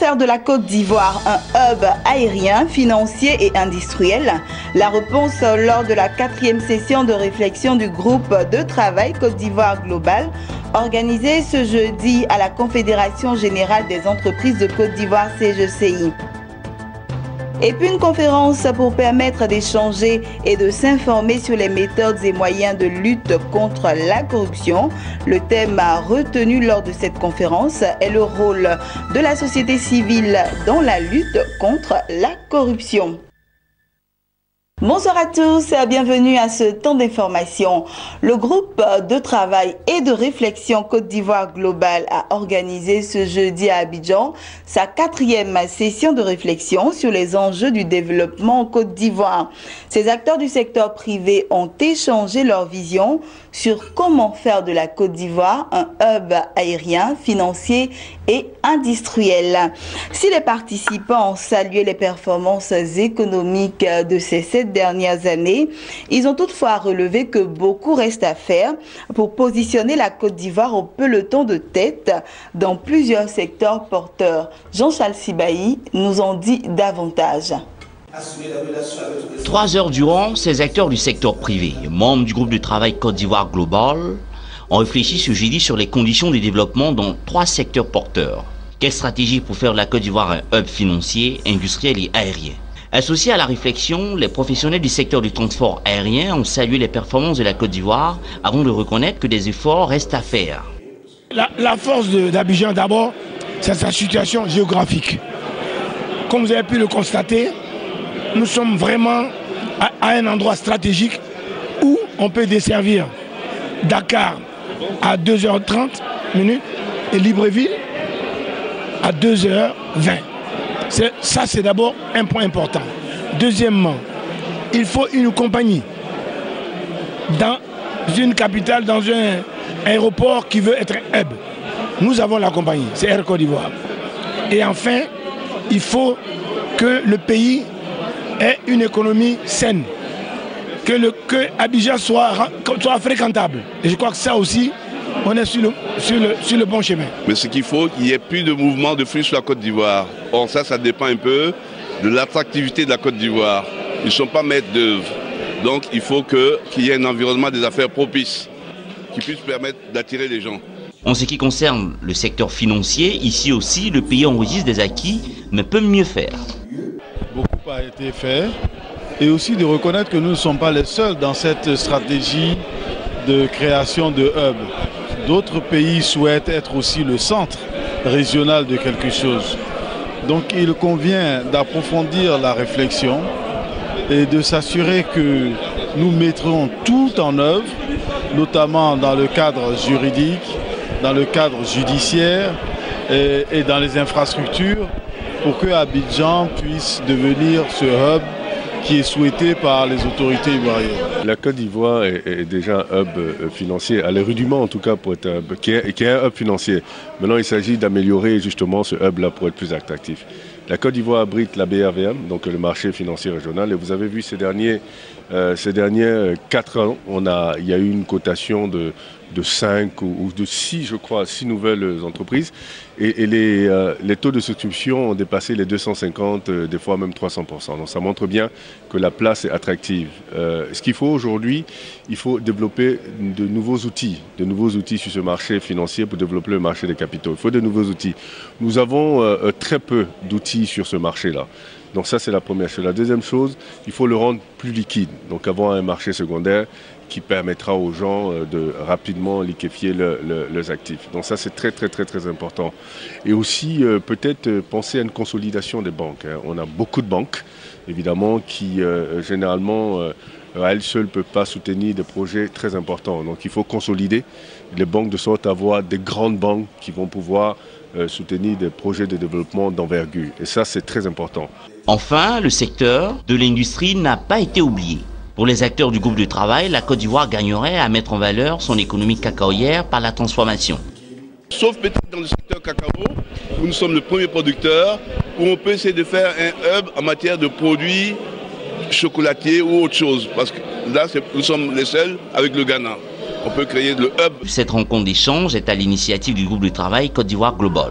faire de la Côte d'Ivoire un hub aérien, financier et industriel? La réponse lors de la 4e session de réflexion du groupe de travail Côte d'Ivoire Global, organisée ce jeudi à la Confédération Générale des Entreprises de Côte d'Ivoire CGCI. Et puis une conférence pour permettre d'échanger et de s'informer sur les méthodes et moyens de lutte contre la corruption. Le thème retenu lors de cette conférence est le rôle de la société civile dans la lutte contre la corruption. Bonsoir à tous, bienvenue à ce temps d'information. Le groupe de travail et de réflexion Côte d'Ivoire Global a organisé ce jeudi à Abidjan sa 4e session de réflexion sur les enjeux du développement en Côte d'Ivoire. Ces acteurs du secteur privé ont échangé leur vision sur comment faire de la Côte d'Ivoire un hub aérien, financier et industriel. Si les participants ont salué les performances économiques de ces 7 dernières années, ils ont toutefois relevé que beaucoup reste à faire pour positionner la Côte d'Ivoire au peloton de tête dans plusieurs secteurs porteurs. Jean-Charles Sibahi nous en dit davantage. 3 heures durant, ces acteurs du secteur privé, membres du groupe de travail Côte d'Ivoire Global, ont réfléchi ce jeudi sur les conditions de développement dans 3 secteurs porteurs. Quelle stratégie pour faire de la Côte d'Ivoire un hub financier, industriel et aérien? Associés à la réflexion, les professionnels du secteur du transport aérien ont salué les performances de la Côte d'Ivoire avant de reconnaître que des efforts restent à faire. La force d'Abidjan d'abord, c'est sa situation géographique. Comme vous avez pu le constater, nous sommes vraiment à un endroit stratégique où on peut desservir Dakar à 2h30 et Libreville à 2h20. Ça, c'est d'abord un point important. Deuxièmement, il faut une compagnie dans une capitale, dans un aéroport qui veut être un hub. Nous avons la compagnie, c'est Air Côte d'Ivoire. Et enfin, il faut que le pays ait une économie saine, que Abidjan soit fréquentable. Et je crois que ça aussi, on est sur le bon chemin. Mais ce qu'il faut, qu'il n'y ait plus de mouvement de flux sur la Côte d'Ivoire. Or ça dépend un peu de l'attractivité de la Côte d'Ivoire. Ils ne sont pas maîtres d'œuvre. Donc il faut qu'il y ait un environnement des affaires propice qui puisse permettre d'attirer les gens. En ce qui concerne le secteur financier, ici aussi, le pays enregistre des acquis, mais peut mieux faire. Beaucoup a été fait. Et aussi de reconnaître que nous ne sommes pas les seuls dans cette stratégie de création de hub. D'autres pays souhaitent être aussi le centre régional de quelque chose. Donc il convient d'approfondir la réflexion et de s'assurer que nous mettrons tout en œuvre, notamment dans le cadre juridique, dans le cadre judiciaire et dans les infrastructures pour que Abidjan puisse devenir ce hub qui est souhaité par les autorités ivoiriennes. La Côte d'Ivoire est déjà un hub financier, à les rudiments en tout cas, pour être un hub, qui est un hub financier. Maintenant, il s'agit d'améliorer justement ce hub-là pour être plus attractif. La Côte d'Ivoire abrite la BRVM, donc le marché financier régional, et vous avez vu ces derniers 4 ans, il y a eu une cotation de 5 ou de 6, je crois, 6 nouvelles entreprises. Et les taux de souscription ont dépassé les 250, des fois même 300%. Donc ça montre bien que la place est attractive. Ce qu'il faut aujourd'hui, il faut développer de nouveaux outils sur ce marché financier pour développer le marché des capitaux. Il faut de nouveaux outils. Nous avons très peu d'outils sur ce marché-là. Donc ça, c'est la première chose. La deuxième chose, il faut le rendre plus liquide. Donc avoir un marché secondaire qui permettra aux gens de rapidement liquéfier leurs actifs. Donc ça, c'est très, très, très, très important. Et aussi, peut-être penser à une consolidation des banques. On a beaucoup de banques, évidemment, qui généralement, à elles seules, ne peuvent pas soutenir des projets très importants. Donc il faut consolider les banques de sorte à avoir des grandes banques qui vont pouvoir soutenir des projets de développement d'envergure. Et ça, c'est très important. Enfin, le secteur de l'industrie n'a pas été oublié. Pour les acteurs du groupe de travail, la Côte d'Ivoire gagnerait à mettre en valeur son économie cacaoyère par la transformation. Sauf peut-être dans le secteur cacao, où nous sommes le premier producteur, où on peut essayer de faire un hub en matière de produits chocolatiers ou autre chose. Parce que là, nous sommes les seuls avec le Ghana. On peut créer le hub. Cette rencontre d'échange est à l'initiative du groupe de travail Côte d'Ivoire Global.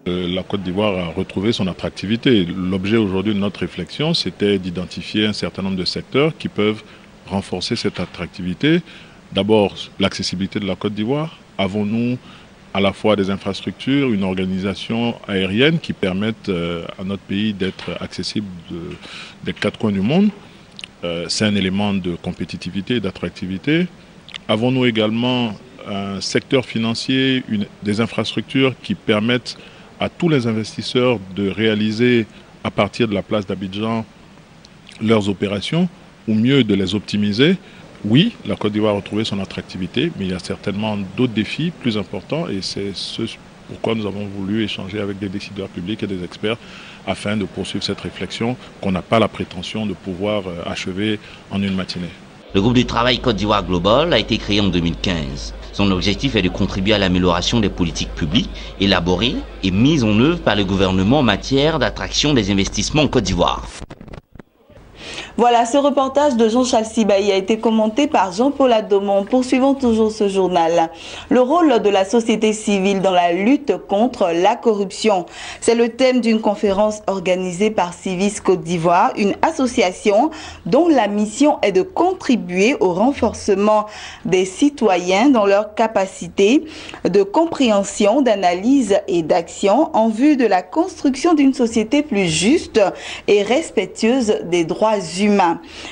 La Côte d'Ivoire a retrouvé son attractivité. L'objet aujourd'hui de notre réflexion, c'était d'identifier un certain nombre de secteurs qui peuvent renforcer cette attractivité. D'abord, l'accessibilité de la Côte d'Ivoire. Avons-nous à la fois des infrastructures, une organisation aérienne qui permettent à notre pays d'être accessible des quatre coins du monde? C'est un élément de compétitivité et d'attractivité. Avons-nous également un secteur financier, des infrastructures qui permettent à tous les investisseurs de réaliser à partir de la place d'Abidjan leurs opérations, ou mieux de les optimiser? Oui, la Côte d'Ivoire a retrouvé son attractivité, mais il y a certainement d'autres défis plus importants et c'est ce pourquoi nous avons voulu échanger avec des décideurs publics et des experts afin de poursuivre cette réflexion qu'on n'a pas la prétention de pouvoir achever en une matinée. Le groupe de travail Côte d'Ivoire Global a été créé en 2015. Son objectif est de contribuer à l'amélioration des politiques publiques élaborées et mises en œuvre par le gouvernement en matière d'attraction des investissements en Côte d'Ivoire. Voilà, ce reportage de Jean-Charles Sibaï a été commenté par Jean-Paul Adomon. Poursuivons toujours ce journal. Le rôle de la société civile dans la lutte contre la corruption. C'est le thème d'une conférence organisée par Civis Côte d'Ivoire, une association dont la mission est de contribuer au renforcement des citoyens dans leur capacité de compréhension, d'analyse et d'action en vue de la construction d'une société plus juste et respectueuse des droits humains.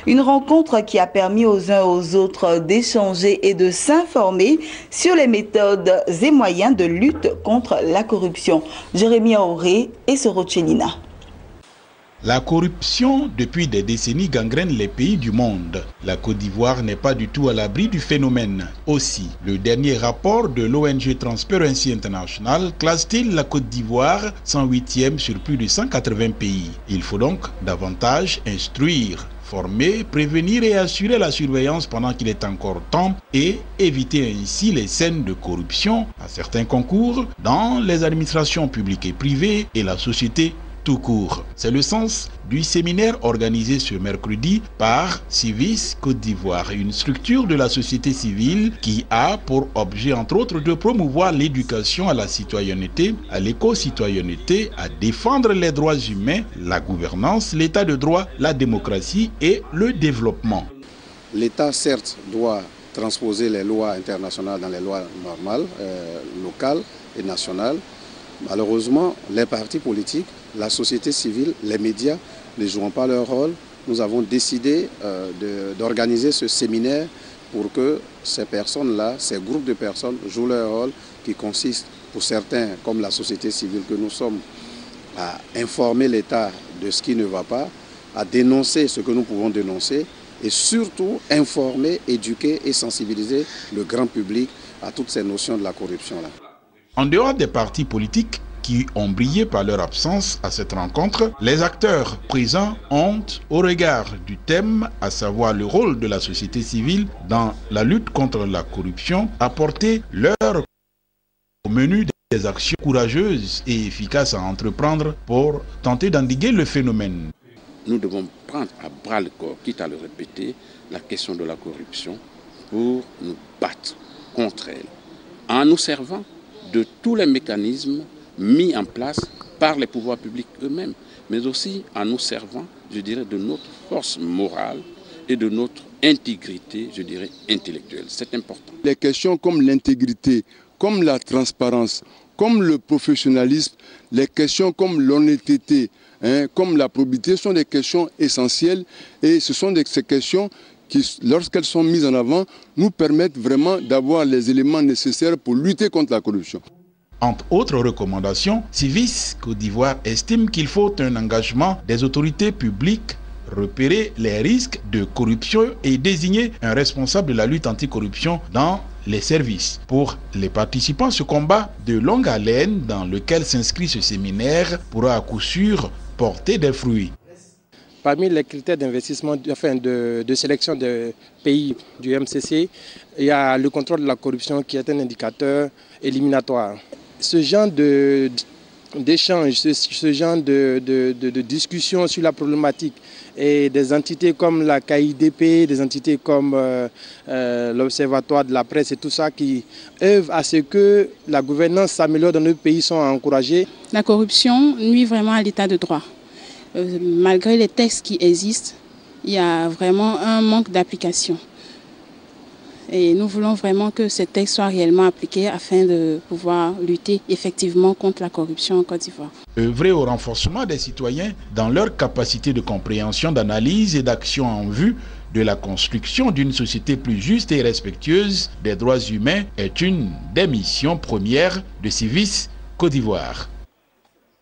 Une rencontre qui a permis aux uns et aux autres d'échanger et de s'informer sur les méthodes et moyens de lutte contre la corruption. Jérémy Auré et Sorochelina. La corruption, depuis des décennies, gangrène les pays du monde. La Côte d'Ivoire n'est pas du tout à l'abri du phénomène. Aussi, le dernier rapport de l'ONG Transparency International classe-t-il la Côte d'Ivoire 108e sur plus de 180 pays. Il faut donc davantage instruire, former, prévenir et assurer la surveillance pendant qu'il est encore temps et éviter ainsi les scènes de corruption à certains concours dans les administrations publiques et privées et la société tout court. C'est le sens du séminaire organisé ce mercredi par Civis Côte d'Ivoire, une structure de la société civile qui a pour objet entre autres de promouvoir l'éducation à la citoyenneté, à l'éco-citoyenneté, à défendre les droits humains, la gouvernance, l'état de droit, la démocratie et le développement. L'État certes doit transposer les lois internationales dans les lois normales, locales et nationales. Malheureusement, les partis politiques, la société civile, les médias ne jouant pas leur rôle. Nous avons décidé d'organiser ce séminaire pour que ces personnes-là, ces groupes de personnes jouent leur rôle qui consiste pour certains, comme la société civile que nous sommes, à informer l'État de ce qui ne va pas, à dénoncer ce que nous pouvons dénoncer et surtout informer, éduquer et sensibiliser le grand public à toutes ces notions de la corruption-là. En dehors des partis politiques qui ont brillé par leur absence à cette rencontre, les acteurs présents ont, au regard du thème, à savoir le rôle de la société civile dans la lutte contre la corruption, apporté leur au menu des actions courageuses et efficaces à entreprendre pour tenter d'endiguer le phénomène. Nous devons prendre à bras le corps, quitte à le répéter, la question de la corruption pour nous battre contre elle, en nous servant de tous les mécanismes mis en place par les pouvoirs publics eux-mêmes, mais aussi en nous servant, je dirais, de notre force morale et de notre intégrité, je dirais, intellectuelle. C'est important. Les questions comme l'intégrité, comme la transparence, comme le professionnalisme, les questions comme l'honnêteté, comme la probité sont des questions essentielles et ce sont ces questions qui, lorsqu'elles sont mises en avant, nous permettent vraiment d'avoir les éléments nécessaires pour lutter contre la corruption. Entre autres recommandations, Civis Côte d'Ivoire estime qu'il faut un engagement des autorités publiques, repérer les risques de corruption et désigner un responsable de la lutte anticorruption dans les services. Pour les participants, ce combat de longue haleine dans lequel s'inscrit ce séminaire pourra à coup sûr porter des fruits. Parmi les critères d'investissement, enfin de sélection des pays du MCC, il y a le contrôle de la corruption qui est un indicateur éliminatoire. Ce genre d'échange, ce genre de discussion sur la problématique, et des entités comme la KIDP, des entités comme l'Observatoire de la presse et tout ça qui œuvrent à ce que la gouvernance s'améliore dans notre pays sont encouragés. La corruption nuit vraiment à l'état de droit. Malgré les textes qui existent, il y a vraiment un manque d'application. Et nous voulons vraiment que ces textes soient réellement appliqués afin de pouvoir lutter effectivement contre la corruption en Côte d'Ivoire. Œuvrer au renforcement des citoyens dans leur capacité de compréhension, d'analyse et d'action en vue de la construction d'une société plus juste et respectueuse des droits humains est une des missions premières de Civis Côte d'Ivoire.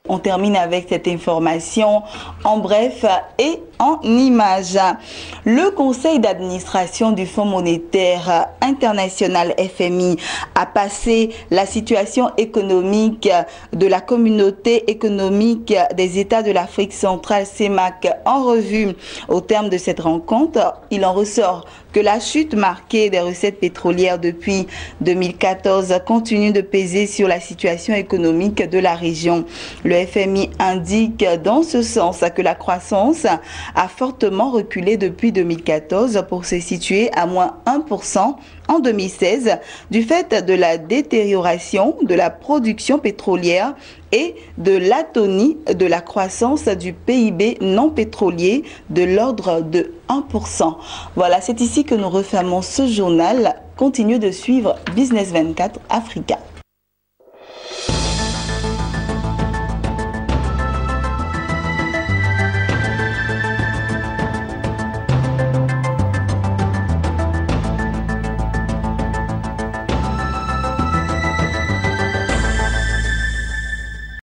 On termine avec cette information en bref et en images. Le conseil d'administration du Fonds monétaire international FMI a passé la situation économique de la communauté économique des États de l'Afrique centrale CEMAC en revue. Au terme de cette rencontre, il en ressort que la chute marquée des recettes pétrolières depuis 2014 continue de peser sur la situation économique de la région. Le FMI indique dans ce sens que la croissance a fortement reculé depuis 2014 pour se situer à moins 1% en 2016 du fait de la détérioration de la production pétrolière et de l'atonie de la croissance du PIB non pétrolier de l'ordre de 1%. Voilà, c'est ici que nous refermons ce journal. Continuez de suivre Business 24 Africa.